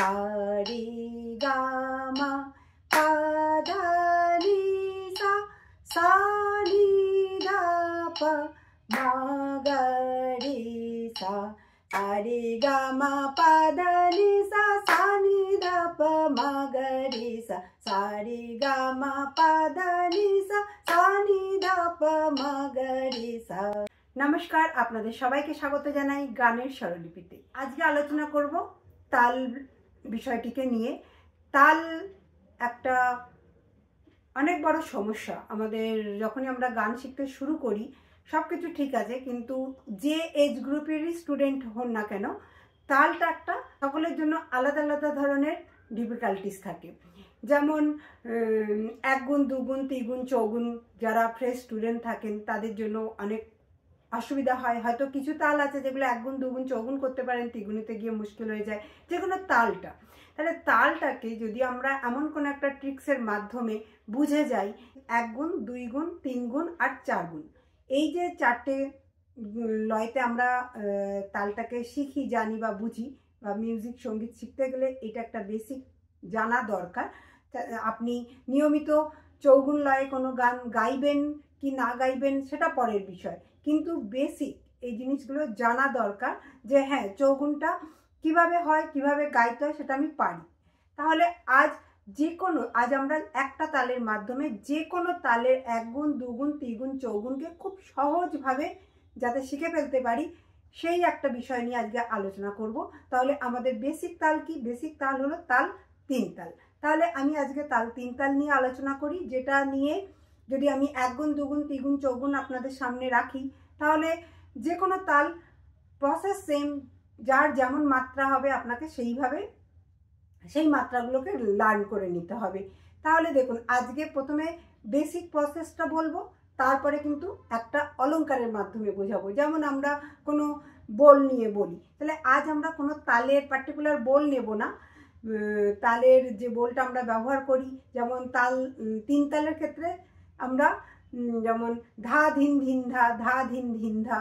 सा रे गा मा पा धा नि सा नि धा प मा गा रे सा रे गा मा पा धा नि सा नि धा प मा गा रे सा रे गा मा पा धा नि सा नि धा प मा गा रे सा। নমস্কার, আপনাদের সবাইকে স্বাগত জানাই গানের স্বরলিপিতে। আজকে আলোচনা করব তাল বিষয়টিকে নিয়ে। তাল একটা অনেক বড় সমস্যা আমাদের। যখনই আমরা গান শিখতে শুরু করি সব কিছু ঠিক আছে, কিন্তু যে এজ গ্রুপেরই স্টুডেন্ট হন না কেন, তালটা একটা সকলের জন্য আলাদা আলাদা ধরনের ডিফিকাল্টিস থাকে। যেমন এক গুণ, দুগুণ, তিগুণ, চৌগুণ যারা ফ্রেশ স্টুডেন্ট থাকেন তাদের জন্য অনেক অসুবিধা হয়। হয়তো কিছু তাল আছে যেগুলো এক গুণ, দুগুণ, চৌগুণ করতে পারেন, তিগুণেতে গিয়ে মুশকিল হয়ে যায় যে কোনো তালটা। তাহলে তালটাকে যদি আমরা এমন কোনো একটা ট্রিক্সের মাধ্যমে বুঝে যাই, এক গুণ, দুই গুণ, তিন গুণ আর চার গুণ, এই যে চারটে লয়তে আমরা তালটাকে শিখি, জানি বা বুঝি, বা মিউজিক সঙ্গীত শিখতে গেলে এটা একটা বেসিক জানা দরকার। আপনি নিয়মিত চৌগুণ লয়ে কোনো গান গাইবেন কি না গাইবেন সেটা পরের বিষয়, কিন্তু বেসিক এই জিনিসগুলো জানা দরকার যে হ্যাঁ, চৌগুণটা কিভাবে হয়, কিভাবে গাইতে হয় সেটা আমি পারি। তাহলে আজ আমরা একটা তালের মাধ্যমে যে কোনো তালের এক গুণ, দুগুণ, তিগুণ, চৌগুণকে খুব সহজভাবে যাতে শিখে ফেলতে পারি সেই একটা বিষয় নিয়ে আজকে আলোচনা করব। তাহলে আমাদের বেসিক তাল কি? বেসিক তাল হলো তাল তিন তাল। তাহলে আমি আজকে তাল তিন তাল নিয়ে আলোচনা করি, যেটা নিয়ে যদি আমি এক গুণ, দুগুণ, তিগুণ, চৌগুণ আপনাদের সামনে রাখি তাহলে যে কোনো তাল প্রসেস সেম, যার যেমন মাত্রা হবে আপনাকে সেইভাবে সেই মাত্রাগুলোকে লার্ন করে নিতে হবে। তাহলে দেখুন, আজকে প্রথমে বেসিক প্রসেসটা বলবো, তারপরে কিন্তু একটা অলংকারের মাধ্যমে বোঝাবো। যেমন আমরা কোনো বোল নিয়ে বলি, তাহলে আজ আমরা কোনো তালের পার্টিকুলার বোল নেব না। তালের যে বোলটা আমরা ব্যবহার করি, যেমন তাল তিন তালের ক্ষেত্রে আমরা যেমন ধা ধিন ধিন ধা, ধা ধিন ধিন ধা,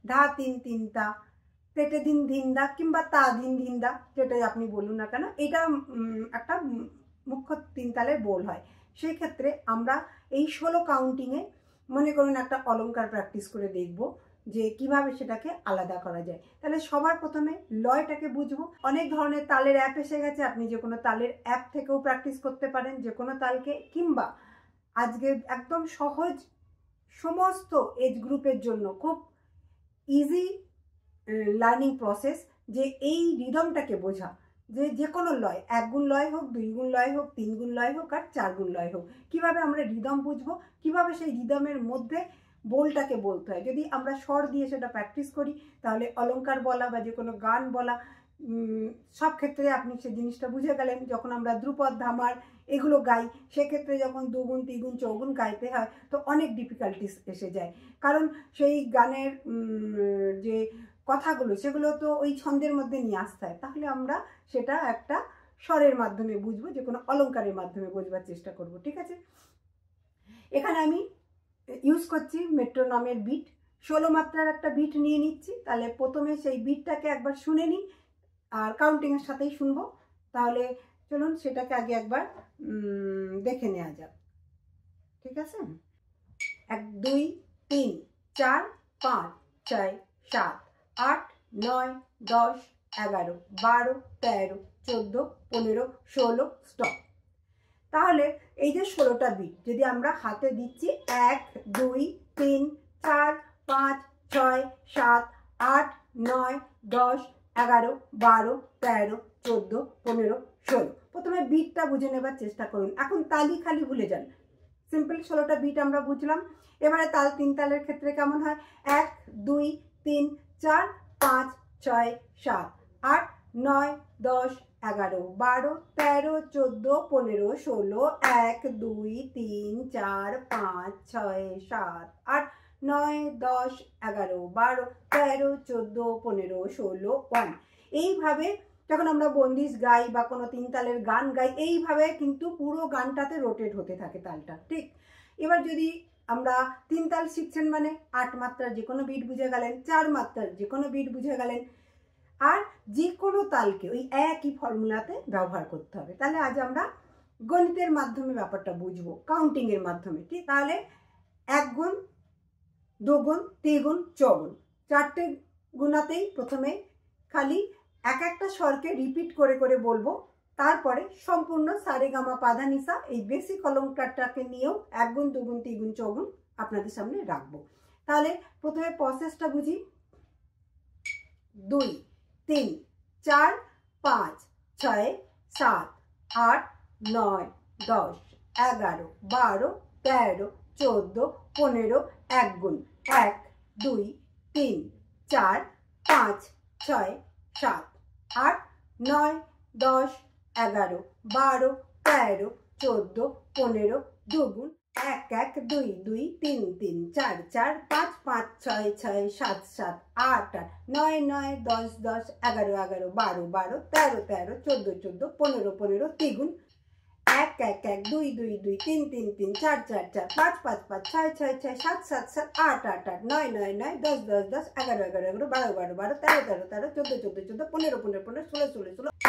ধা তিন তিন তা, তেটে দিন ধিন দা, কিংবা তা ধিন ধিন দা, যেটাই আপনি বলুন না কেন, এটা একটা মুখ্য তিন তালের বোল হয়। সেই ক্ষেত্রে আমরা এই 16 কাউন্টিংয়ে মনে করুন একটা অলংকার প্র্যাকটিস করে দেখব যে কিভাবে সেটাকে আলাদা করা যায়। তাহলে সবার প্রথমে লয়টাকে বুঝবো। অনেক ধরনের তালের অ্যাপ এসে গেছে, আপনি যে কোনো তালের অ্যাপ থেকেও প্র্যাকটিস করতে পারেন যে কোনো তালকে, কিংবা আজকে একদম সহজ সমস্ত এজ গ্রুপের জন্য খুব ইজি লার্নিং প্রসেস, যে এই রিদমটাকে বোঝা, যে কোনো লয়, এক গুণ লয় হোক, দুই গুণ লয় হোক, তিন গুণ লয় হোক আর চার গুণ লয় হোক, কিভাবে আমরা রিদম বুঝবো, কিভাবে সেই রিদমের মধ্যে বোলটাকে বলতে হয়। যদি আমরা স্বর দিয়ে সেটা প্র্যাকটিস করি তাহলে অলংকার বলা বা যে কোনো গান বলা সব ক্ষেত্রে আপনি সেই জিনিসটা বুঝে গেলেন। যখন আমরা ধ্রুপদ, ধামার এগুলো গাই, সেক্ষেত্রে যখন দুগুণ, তিগুণ, চৌগুণ গাইতে হয় তো অনেক ডিফিকাল্টিস এসে যায়, কারণ সেই গানের যে কথাগুলো সেগুলো তো ওই ছন্দের মধ্যে নিয়ে আসতে হয়। তাহলে আমরা সেটা একটা স্বরের মাধ্যমে বুঝবো, যে কোনো অলংকারের মাধ্যমে বোঝবার চেষ্টা করব। ঠিক আছে, এখানে আমি ইউজ করছি মেট্রোনমের বিট, 16 মাত্রার একটা বিট নিয়ে নিচ্ছি। তাহলে প্রথমে সেই বিটটাকে একবার শুনে নিই, আর কাউন্টিংয়ের সাথেই শুনবো। তাহলে চলুন সেটাকে আগে একবার দেখে নেওয়া যাক। ঠিক আছে, 1 2 3 4 5 6 7 8 9 10 11 12 13 14 15 16 স্টপ। তাহলে এই যে 16টা বিট যদি আমরা হাতে দিচ্ছি 1 2 3 4 5 6 7 8 9 10 11 12 13 14 15 16, প্রথমে বিটটা বুঝে নেবার চেষ্টা করুন। এখন তালি খালি ভুলে যান, সিম্পল 16টা বিট আমরা বুঝলাম। এবারে তাল তিন তালের ক্ষেত্রে কেমন হয়? 1 2 3 4 5 6 7 8 9 10 11 12 13 14 15 16 1 2 3 4 5 6 7 8 9 10 11 12 13 14 15 16 1। এইভাবে যখন আমরা বন্দিশ গাই বা কোনো তিন তালের গান গাই, এইভাবে কিন্তু পুরো গানটাতে রোটেট হতে থাকে তালটা। ঠিক, এবার যদি আমরা তিন তাল শিখছেন মানে 8 মাত্রার যে কোনো বিট বুঝে গেলেন, 4 মাত্রার যে কোনো বিট বুঝে গেলেন, আর যে কোনো তালকে ওই একই ফর্মুলাতে ব্যবহার করতে হবে। তাহলে আজ আমরা গণিতের মাধ্যমে ব্যাপারটা বুঝবো, কাউন্টিংয়ের মাধ্যমে। ঠিক, তাহলে 1 গুণ, 2 গুণ, 3 গুণ, 4 গুণ, 4টে গুণাতেই প্রথমে খালি এক একটা স্বরকে রিপিট করে করে বলবো, তারপরে সম্পূর্ণ সারেগামা পাধানিসা এই বেসিক অলঙ্কারটাকে নিয়েও 1 গুণ, 2 গুণ, 3 গুণ, 4 গুণ আপনাদের সামনে রাখবো। তাহলে প্রথমে প্রসেসটা বুঝি। 2, 3, 4, 5, 6, 7, 8, 9, 10, 11, 12, 13, 14, 15, 1 গুণ, 1, 2, 3, 4, 5, 6, 7, 8, 9, 10, 11, 12, 13, 14, 15, 2 গুণ, 1, 1, 2, 2, 3, 3, 4, 4, 5, 5, 6, 6, 7, 7, 8, 8, 9, 9, 10, 10, 11, 11, 12, 12, 13, 13, 14, 14, 15, 15, 3 গুণ, 1, 1, 1, 2, 2, 2, 3, 3, 3, 4, 4, 4, 5, 5, 5, 6, 6, 6, 7, 7, 7, 8, 8, 8, 9, 9, 9, 10, 10, 10, 11, 11, 11, 12, 12, 12, 13, 13, 13, 14, 14, 14, 15, 15, 15, 16, 16, 16, 1, 1, 1,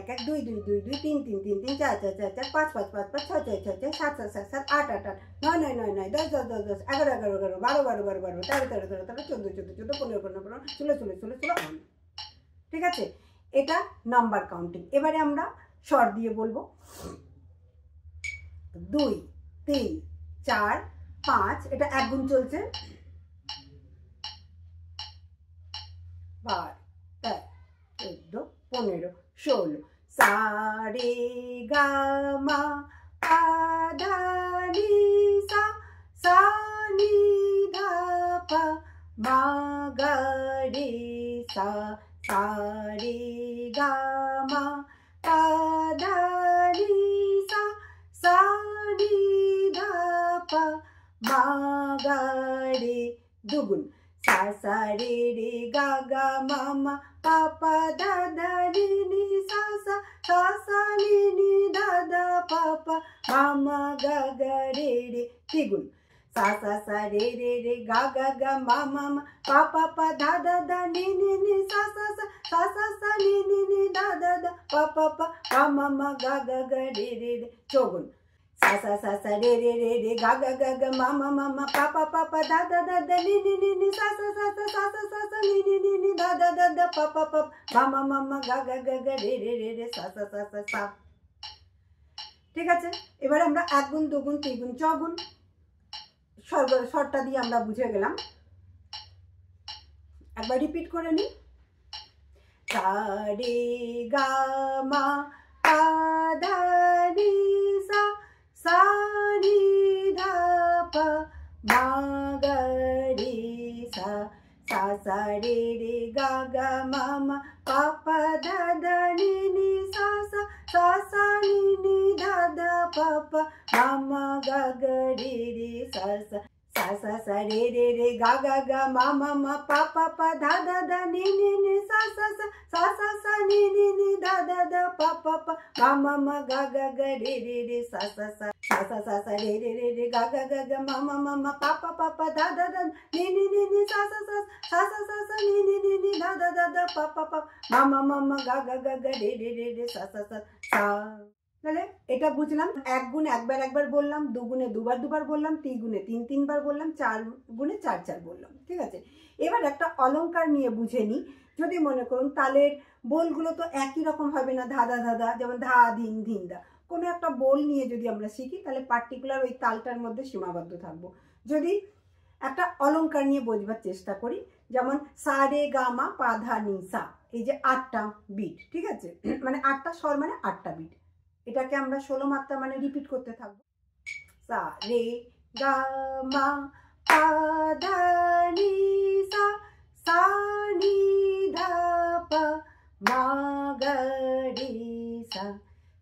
1, 2, 2, 2, 2, 3, 3, 3, 3, 4, 4, 4, 4, 5, 5, 5, 5, 6, 6, 6, 6, 7, 7, 7, 8, 8, 8, 9, 9, 9, 9, 10, 10, 10, 10, 11, 11, 11, 12, 12, 12, 12, 13, 13, 13, 13, 14, 14, 14, 15, 15, 15, 16, 16, 16, 16, ঠিক আছে? এটা নাম্বার কাউন্টিং। এবারে আমরা স্বর দিয়ে বলবো। 2, 3, 4, 5, এটা 1 গুণ চলছে, 12, 13, 14, 16, সা রে গা মা পা ধা নি সা, সা নি ধা পা মা গা রে সা, সা রে গা মা পা ধা নি সা, সা নি ধা পা মা গা রে, 2 গুণ, সা সা রে রে গা গা মা মা পা পা ধা ধা নি নি সা সা, সা সা নি নি ধা ধা পা পা মা মা গা গা রে রে, 3 গুণ, সা সা সা রে রে রে গা গা গা মা মা মা পা পা পা ধা ধা ধা নি নি নি সা সা সা, সা সা সা নি নি নি ধা ধা ধা পা পা পা মা মা মা গা গা গা রে রে রে, 4 গুণ, সা সা সা সা রে রে রে রে গা গা গা গা মা মা মা মা পা পা পা পা ধা ধা ধা ধা নি নি নি নি সা সা সা সা, সা সা সা সা নি নি নি নি ধা ধা ধা ধা পা পা পা মা মা মা মা গা গা গা গা রে রে রে রে সা সা সা সা সা। ঠিক আছে, এবারে আমরা 1 গুণ, 2 গুণ, 3 গুণ, 4 গুণ স্বরটা দিয়ে আমরা বুঝে গেলাম। একবার রিপিট করে নি। সা রে গা মা পা ধা নি সা, সা নি ধা পা মা গা রে সা, সা সা রে রে গা গা মা মা পা পা ধা ধা নি নি সা সা, সা সা নি নি ধা ধা পা পা মা মা গা গা রে রে সা সা, সা সা সা রে রে রে গা গা গা মা মা মা পা পা পা ধা ধা ধা নি নি নি সা সা সা, সা সা সা নি নি নি ধা ধা ধা পা পা পা মা মা মা গা গা গা রে রে রে সা সা সা, সা সা সা সা রে রে রে রে গা গা গা গা মা মা মা মা পা পা পা পা ধা ধা ধা নি নি নি নি সা সা সা, সা সা সা সা নি নি নি নি ধা ধা ধা ধা পা পা পা মা মা মা মা গা গা গা গা রে রে রে রে সা সা সা সা। তাহলে এটা বুঝলাম। 1 গুণ একবার একবার বললাম, 2 গুণে দুবার দুবার বললাম, 3 গুণে 3 3বার বললাম, 4 গুণে 4 4 বললাম। ঠিক আছে, এবার একটা অলংকার নিয়ে বুঝে নিই। যদি মনে করুন তালের বোলগুলো তো একই রকম হবে না, ধাঁধা ধাঁধা, যেমন ধা ধিন ধিন দা, কোনো একটা বোল নিয়ে যদি আমরা শিখি তাহলে পার্টিকুলার ওই তালটার মধ্যে সীমাবদ্ধ থাকবো। যদি একটা অলংকার নিয়ে বোঝবার চেষ্টা করি, যেমন সা রে গা মা পা ধা নি সা, এই যে 8টা বিট, ঠিক আছে, মানে 8টা স্বর মানে 8টা বিট, এটাকে আমরা 16 মাত্রা মানে রিপিট করতে থাকবো। সা রে গা মা পা ধা নি সা, সা নি ধা পা মা গা রে সা,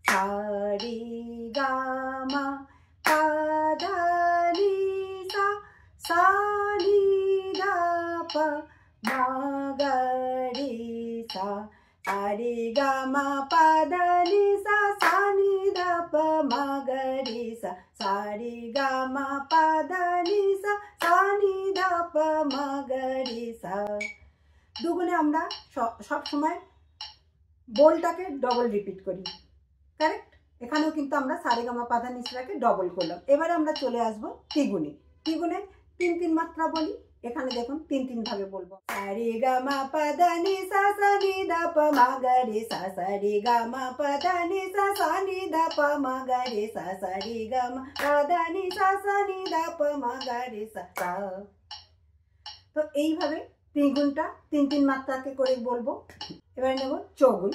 সা রে গা মা পা ধা নি সা, সা নি ধা পা মা গা রে সা, সা রে গা মা পা ধা নি সা, সা নি ধা পা মা গা রে সা, সা রে গা মা পা ধা নি সা, সা নি ধা পা মা গা রে সা। দুগুণে আমরা সব সময় বোলটাকে ডবল রিপিট করি, কারেক্ট? এখানেও কিন্তু আমরা সারেগামা পাধা নিসাকে ডবল করলাম। এবারে আমরা চলে আসবো ত্রিগুণে। ত্রিগুণে 3 মাত্রা বলি। এখানে দেখুন 3 ভাবে বলবো। সারেগামা পাধা নিসা সা নি দা পা মা গা রে সা, সারেগামা পাধা নিসা সা নি দা পা মা গা রে সা, সারেগামা পাধা নিসা সা নি দা পা মা গা রে সা। তো এইভাবে ত্রিগুণটা 3 মাত্রাকে করে বলবো। এবারে নেব চৌগুণ।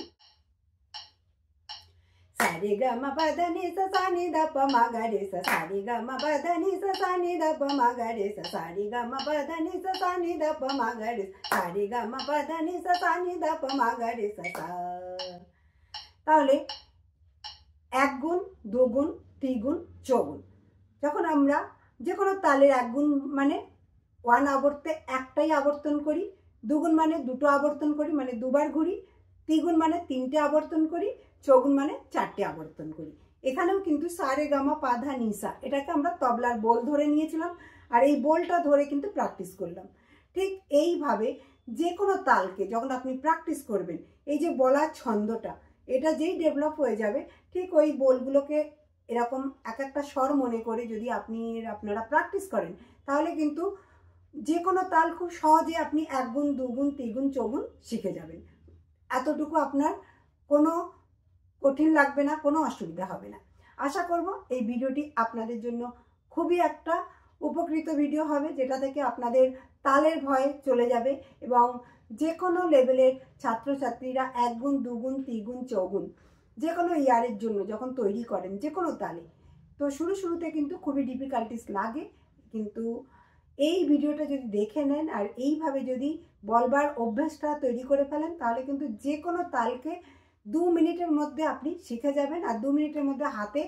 সারেগামা পাধা নিসা সা নি দা পা মা গা রে সা, সারেগামা পাধা নিসা সা নি দা পা মা গা রে সা, সারেগামা পাধা নিসা সা নি দা পা মা গা রে সা, সারেগামা পাধা নিসা সা নি দা পা মা গা রে সা। তাহলে 1 গুণ, 2 গুণ, 3 গুণ, চৌগুণ। যখন আমরা যে কোনো তালের 1 গুণ মানে 1 আবর্তে একটাই আবর্তন করি, 2 গুণ মানে 2টো আবর্তন করি, মানে 2বার ঘুরি, 3 গুণ মানে 3টে আবর্তন করি, চৌগুণ মানে 4টে আবর্তন করি। এখানেও কিন্তু সারেগামা পাধা নিসা এটাকে আমরা তবলার বোল ধরে নিয়েছিলাম, আর এই বোলটা ধরে কিন্তু প্র্যাকটিস করলাম। ঠিক এইভাবে যে কোনো তালকে যখন আপনি প্র্যাকটিস করবেন, এই যে বলার ছন্দটা এটা যেই ডেভেলপ হয়ে যাবে, ঠিক ওই বোলগুলোকে এরকম এক একটা স্বর মনে করে যদি আপনারা প্র্যাকটিস করেন, তাহলে কিন্তু যে কোনো তাল খুব সহজে আপনি 1 গুণ, 2 গুণ, 3 গুণ, চৌগুণ শিখে যাবেন। এতটুকু আপনার কোনো কঠিন লাগবে না, কোনো অসুবিধা হবে না। আশা করব এই ভিডিওটি আপনাদের জন্য খুবই একটা উপকৃত ভিডিও হবে, যেটা থেকে আপনাদের তালের ভয় চলে যাবে এবং যে কোনো লেভেলের ছাত্রছাত্রীরা 1 গুণ, 2 গুণ, 3 গুণ, চৌগুণ যে কোনো ইয়ারের জন্য যখন তৈরি করেন যে কোনো তালে, তো শুরুতে কিন্তু খুবই ডিফিকাল্টিস লাগে, কিন্তু এই ভিডিওটা যদি দেখে নেন আর এইভাবে যদি বলবার অভ্যাসটা তৈরি করে ফেলেন, তাহলে কিন্তু যে কোনো তালকে 2 মিনিটের মধ্যে আপনি শিখে যাবেন, আর 2 মিনিটের মধ্যে হাতে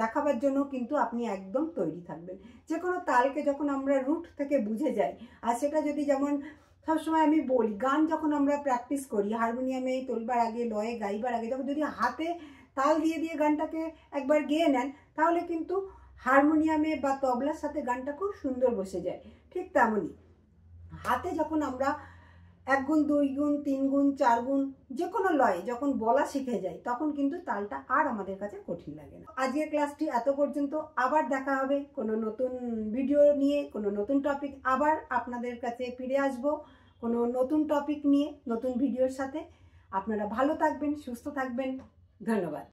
দেখাবার জন্য কিন্তু আপনি একদম তৈরি থাকবেন। যে কোনো তালকে যখন আমরা রুট থেকে বুঝে যাই, আর সেটা যদি যেমন সবসময় আমি বলি, গান যখন আমরা প্র্যাকটিস করি হারমোনিয়ামে তোলবার আগে, লয়ে গাইবার আগে, যখন যদি হাতে তাল দিয়ে দিয়ে গানটাকে একবার গেয়ে নেন, তাহলে কিন্তু হারমোনিয়ামে বা তবলার সাথে গানটা খুব সুন্দর বসে যায়। ঠিক তেমনই হাতে যখন আমরা 1 গুণ, 2 গুণ, 3 গুণ, 4 গুণ যে কোনো লয়ে যখন বলা শিখে যায়, তখন কিন্তু তালটা আর আমাদের কাছে কঠিন লাগে না। আজকের ক্লাসটি এত পর্যন্ত। আবার দেখা হবে কোনো নতুন ভিডিও নিয়ে, কোনো নতুন টপিক। আবার আপনাদের কাছে ফিরে আসব কোনো নতুন টপিক নিয়ে, নতুন ভিডিওর সাথে। আপনারা ভালো থাকবেন, সুস্থ থাকবেন। ধন্যবাদ।